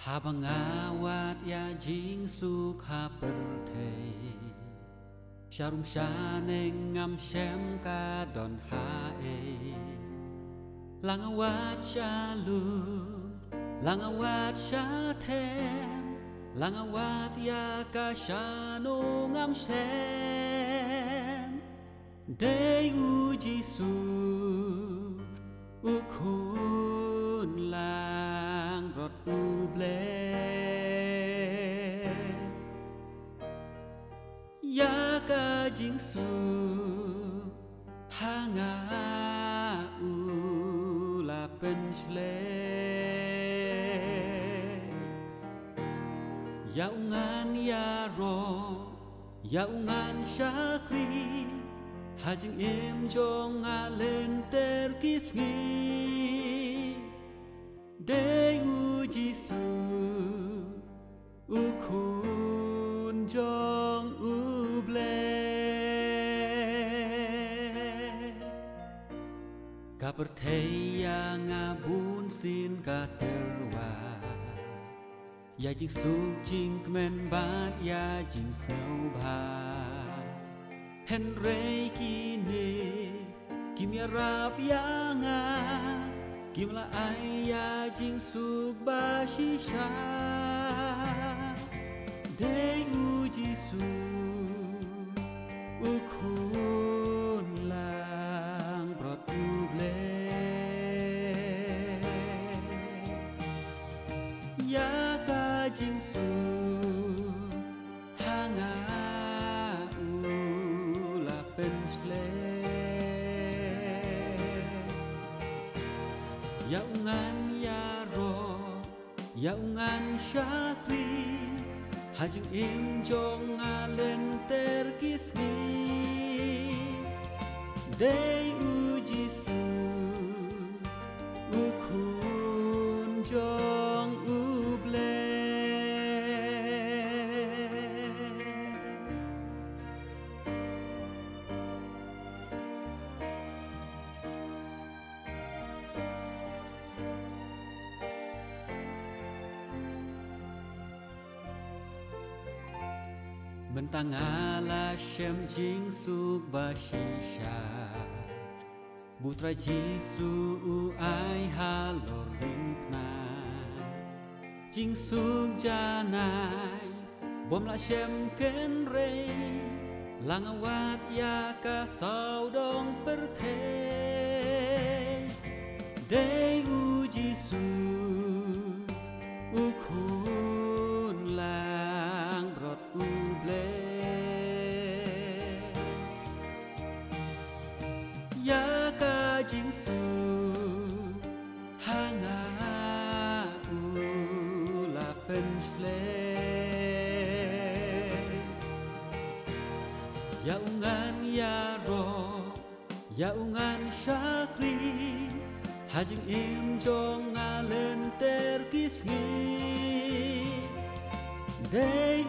Habangawat ya jing sukha perthei Sharum shaneng ngam shem ka don hae Langawat shalud Langawat shatem Langawat ya ka shano ngam shem Dei uji su ukun lang rot uble Ya ka jing su hanga ula pensle Ya ungan ya ro Ya ungan syakri Hajing im jong alen terkisngi Dei uji su ukun jong uble Kaperthei ya ngabun sin ka terwa Ya jing suk jing kmen bat ya jing snow ba Henry kini Kim ya rap ya nga Kim la ai ya jing suk ba shisha Dei uji su ukun lang brot uble Ya ka jing su hanga Ya ungan ya ro Ya ungan syakri Hajing im jong alen terkisngi Dei uji su ukun jong uble Bentang ala shem jing suk bashisha Butra jisu u ai halor linkna Jing suk janai Bom la shem ken rei Langawat ya ka sau dong perthei Dei uji su ukun lang brot uble Ya ka jing su hanga ula pensle Ya ungan ya ro Ya ungan syakri Hajing im jong alen terkisngi Dei